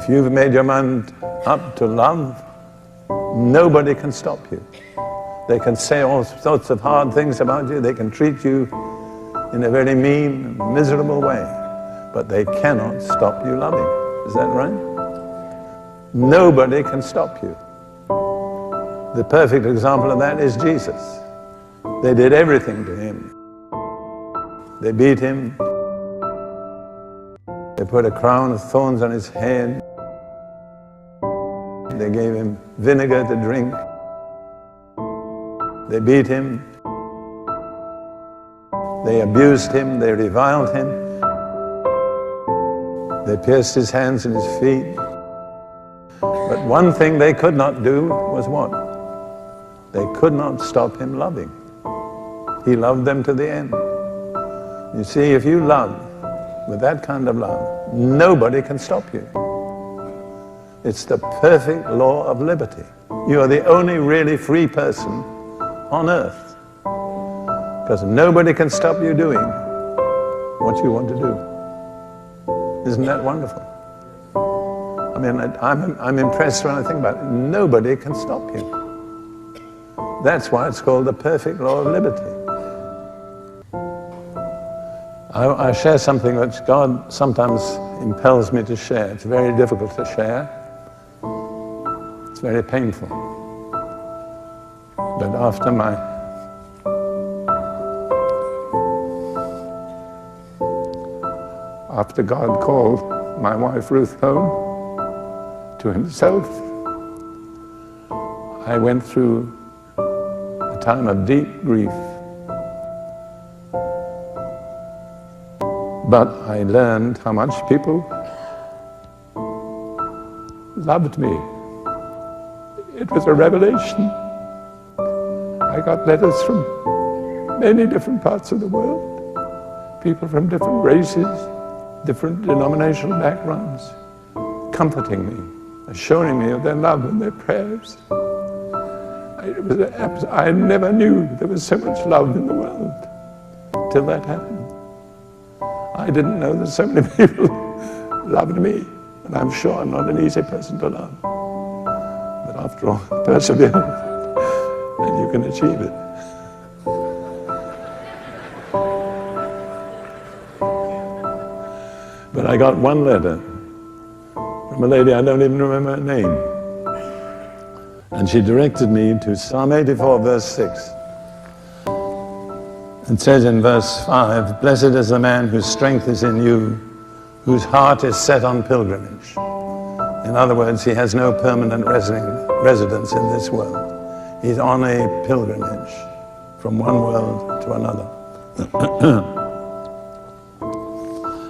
If you've made your mind up to love, nobody can stop you. They can say all sorts of hard things about you. They can treat you in a very mean, miserable way. But they cannot stop you loving. Is that right? Nobody can stop you. The perfect example of that is Jesus. They did everything to him. They beat him. They put a crown of thorns on his head. They gave him vinegar to drink. They beat him. They abused him. They reviled him. They pierced his hands and his feet. But one thing they could not do was what? They could not stop him loving. He loved them to the end. You see, if you love with that kind of love, nobody can stop you. It's the perfect law of liberty. You are the only really free person on earth, because nobody can stop you doing what you want to do. Isn't that wonderful? I mean, I'm impressed when I think about it. Nobody can stop you. That's why it's called the perfect law of liberty. I share something which God sometimes impels me to share. It's very difficult to share. It's very painful. But after God called my wife Ruth home to himself, I went through a time of deep grief. But I learned how much people loved me. It was a revelation. I got letters from many different parts of the world, people from different races, different denominational backgrounds, comforting me, assuring me of their love and their prayers. I never knew there was so much love in the world till that happened. I didn't know that so many people loved me, and I'm sure I'm not an easy person to love. But after all, persevere, and you can achieve it. But I got one letter from a lady, I don't even remember her name. And she directed me to Psalm 84, verse 6. It says in verse 5, "Blessed is the man whose strength is in you, whose heart is set on pilgrimage." In other words, he has no permanent residence in this world. He's on a pilgrimage from one world to another.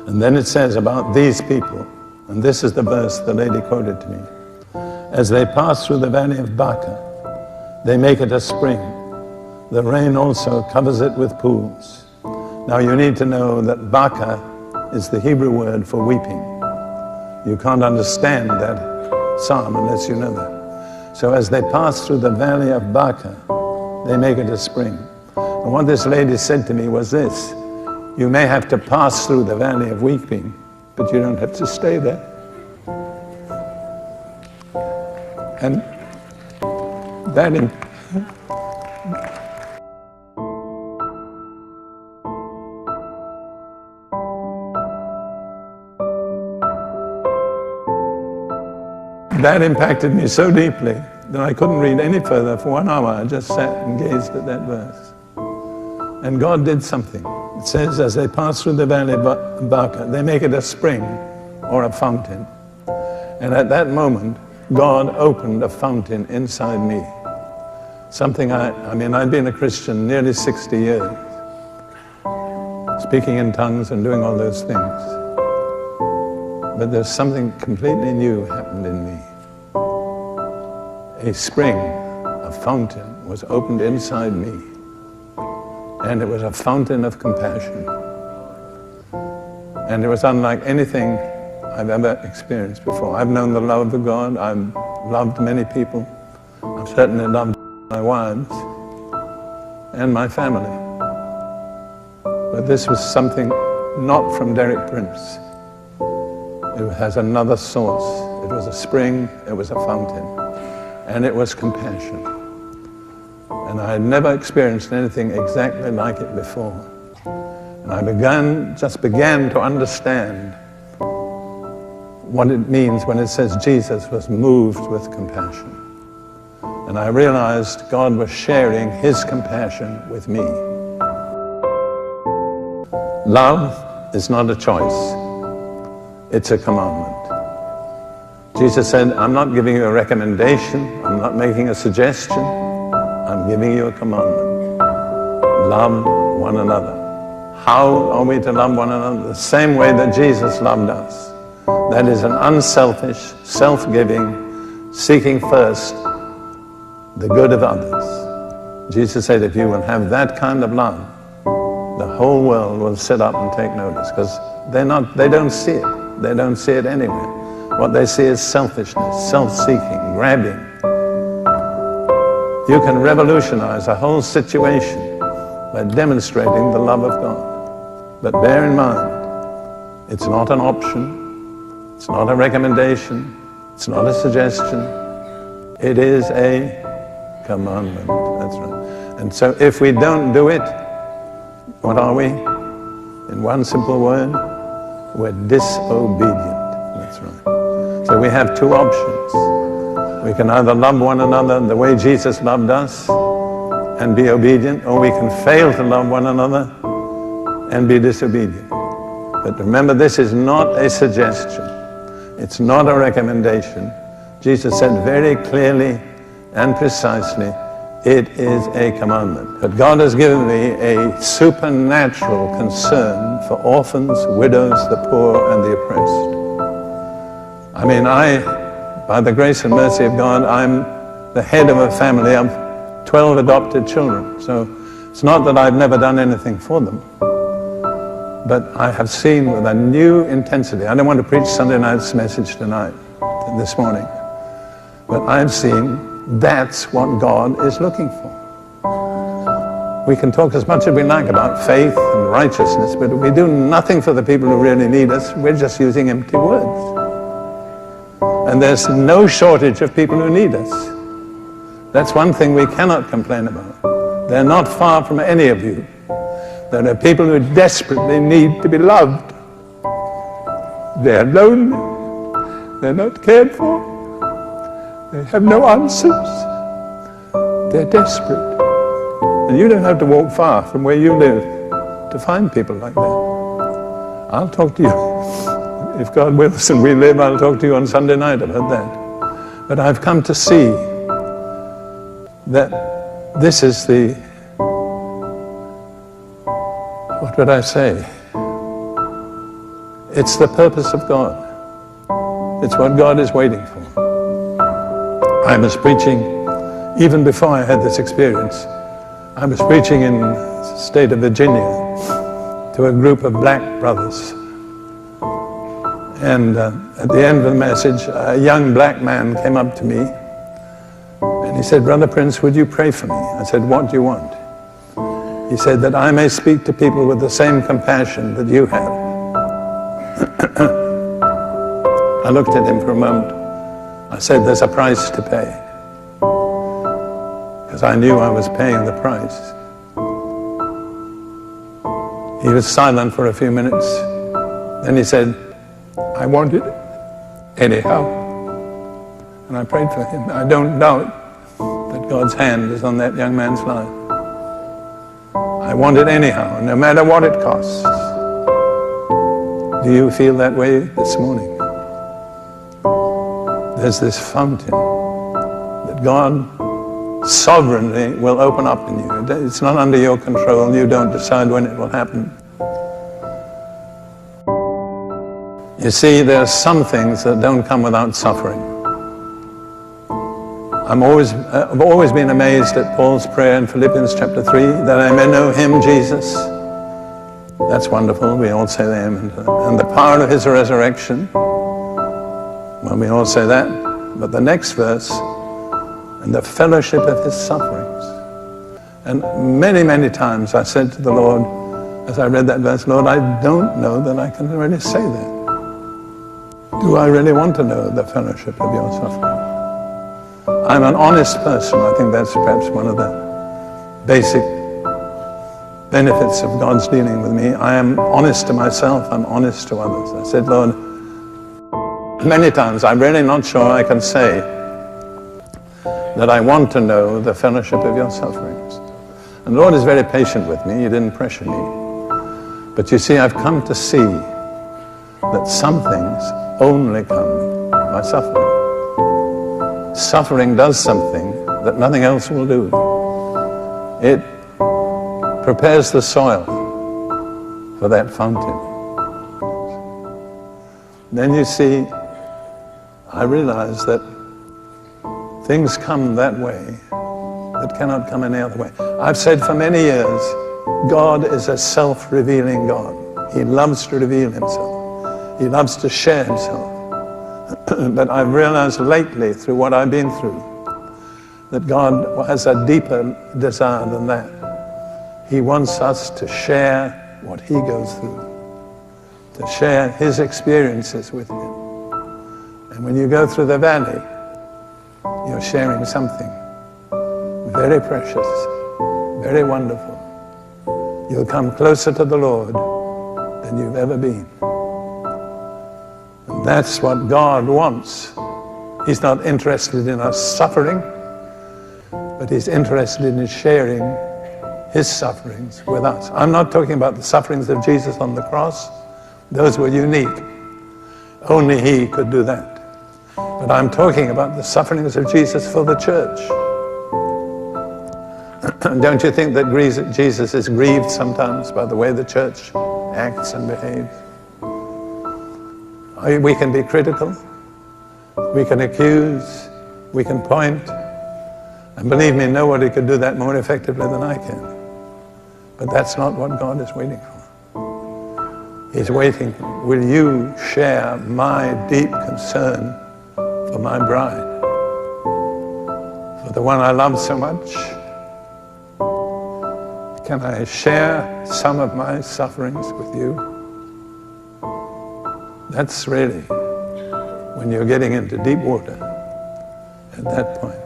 And then it says about these people, and this is the verse the lady quoted to me, "As they pass through the valley of Baca, they make it a spring. The rain also covers it with pools." Now you need to know that Baca is the Hebrew word for weeping. You can't understand that psalm unless you know that. So as they pass through the valley of Baca, they make it a spring. And what this lady said to me was this: you may have to pass through the valley of weeping, but you don't have to stay there. And that impacted me so deeply that I couldn't read any further for 1 hour. I just sat and gazed at that verse. And God did something. It says, as they pass through the valley of Baca, they make it a spring or a fountain. And at that moment, God opened a fountain inside me. Something I mean, I'd been a Christian nearly 60 years, speaking in tongues and doing all those things. But there's something completely new happened in me. A spring, a fountain was opened inside me. And it was a fountain of compassion. And it was unlike anything I've ever experienced before. I've known the love of God. I've loved many people. I've certainly loved my wives and my family. But this was something not from Derek Prince. It has another source. It was a spring, it was a fountain, and it was compassion. And I had never experienced anything exactly like it before. And I just began to understand what it means when it says Jesus was moved with compassion. And I realized God was sharing his compassion with me. Love is not a choice, it's a commandment. Jesus said, I'm not giving you a recommendation, I'm not making a suggestion, I'm giving you a commandment. Love one another. How are we to love one another? The same way that Jesus loved us. That is an unselfish, self-giving, seeking first the good of others. Jesus said, if you will have that kind of love, the whole world will sit up and take notice, because they don't see it. They don't see it anywhere. What they see is selfishness, self-seeking, grabbing. You can revolutionize a whole situation by demonstrating the love of God. But bear in mind, it's not an option, it's not a recommendation, it's not a suggestion, it is a commandment. That's right. And so if we don't do it, what are we? In one simple word, we're disobedient. That's right. So we have two options. We can either love one another the way Jesus loved us and be obedient, or we can fail to love one another and be disobedient. But remember, this is not a suggestion. It's not a recommendation. Jesus said very clearly and precisely, it is a commandment. But God has given me a supernatural concern for orphans, widows, the poor, and the oppressed. I mean, by the grace and mercy of God, I'm the head of a family of 12 adopted children. So it's not that I've never done anything for them, but I have seen with a new intensity. I don't want to preach Sunday night's message tonight, this morning, but I've seen that's what God is looking for. We can talk as much as we like about faith and righteousness, but if we do nothing for the people who really need us, we're just using empty words. And there's no shortage of people who need us. That's one thing we cannot complain about. They're not far from any of you. There are people who desperately need to be loved. They're lonely. They're not cared for. They have no answers. They're desperate. And you don't have to walk far from where you live to find people like that. I'll talk to you. If God wills and we live, I'll talk to you on Sunday night about that. But I've come to see that this is the, what would I say? It's the purpose of God. It's what God is waiting for. I was preaching, even before I had this experience, I was preaching in the state of Virginia to a group of black brothers. And at the end of the message, a young black man came up to me and he said, Brother Prince, would you pray for me? I said, what do you want? He said, that I may speak to people with the same compassion that you have. I looked at him for a moment. I said, there's a price to pay. Because I knew I was paying the price. He was silent for a few minutes. Then he said, I want it anyhow. And I prayed for him. I don't doubt that God's hand is on that young man's life. I want it anyhow, no matter what it costs. Do you feel that way this morning? There's this fountain that God sovereignly will open up in you. It's not under your control. You don't decide when it will happen. You see, there are some things that don't come without suffering. I've always been amazed at Paul's prayer in Philippians chapter 3, that I may know him, Jesus. That's wonderful. We all say the amen. And the power of his resurrection. Well, we all say that. But the next verse, and the fellowship of his sufferings. And many, many times I said to the Lord, as I read that verse, Lord, I don't know that I can really say that. Do I really want to know the fellowship of your suffering? I'm an honest person. I think that's perhaps one of the basic benefits of God's dealing with me. I am honest to myself. I'm honest to others. I said, Lord, many times I'm really not sure I can say that I want to know the fellowship of your sufferings. And the Lord is very patient with me. He didn't pressure me. But you see, I've come to see that some things only come by suffering. Suffering does something that nothing else will do. It prepares the soil for that fountain. Then you see, I realize that things come that way that cannot come any other way. I've said for many years, God is a self-revealing God. He loves to reveal himself. He loves to share himself. But I've realized lately, through what I've been through, that God has a deeper desire than that. He wants us to share what he goes through, to share his experiences with him. And when you go through the valley, you're sharing something very precious, very wonderful. You'll come closer to the Lord than you've ever been. And that's what God wants. He's not interested in us suffering, but he's interested in sharing his sufferings with us. I'm not talking about the sufferings of Jesus on the cross. Those were unique. Only he could do that. But I'm talking about the sufferings of Jesus for the church. Don't you think that Jesus is grieved sometimes by the way the church acts and behaves? We can be critical, we can accuse, we can point, and believe me, nobody could do that more effectively than I can. But that's not what God is waiting for. He's waiting, will you share my deep concern for my bride, for the one I love so much? Can I share some of my sufferings with you? That's really when you're getting into deep water at that point.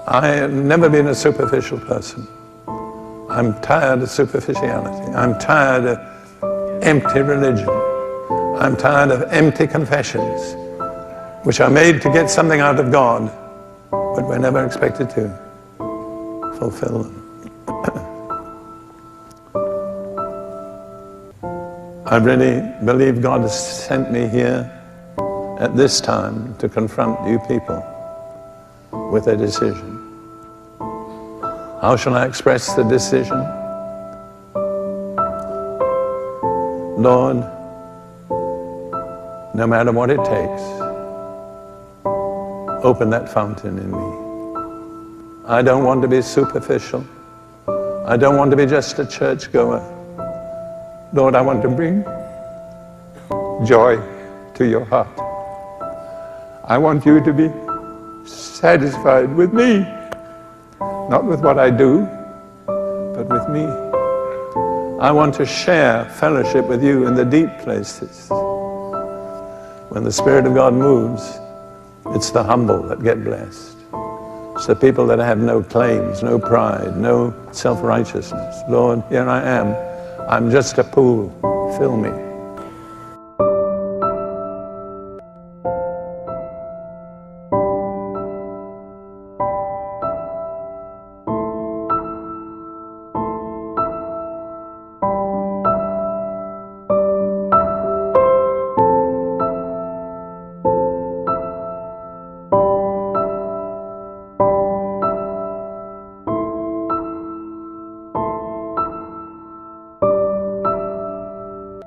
I have never been a superficial person. I'm tired of superficiality. I'm tired of empty religion. I'm tired of empty confessions, which are made to get something out of God, but we're never expected to fulfill them. I really believe God has sent me here at this time to confront you people with a decision. How shall I express the decision? Lord, no matter what it takes, open that fountain in me. I don't want to be superficial. I don't want to be just a churchgoer. Lord, I want to bring joy to your heart. I want you to be satisfied with me, not with what I do, but with me. I want to share fellowship with you in the deep places. When the Spirit of God moves, it's the humble that get blessed. It's the people that have no claims, no pride, no self-righteousness. Lord, here I am. I'm just a pool. Fill me.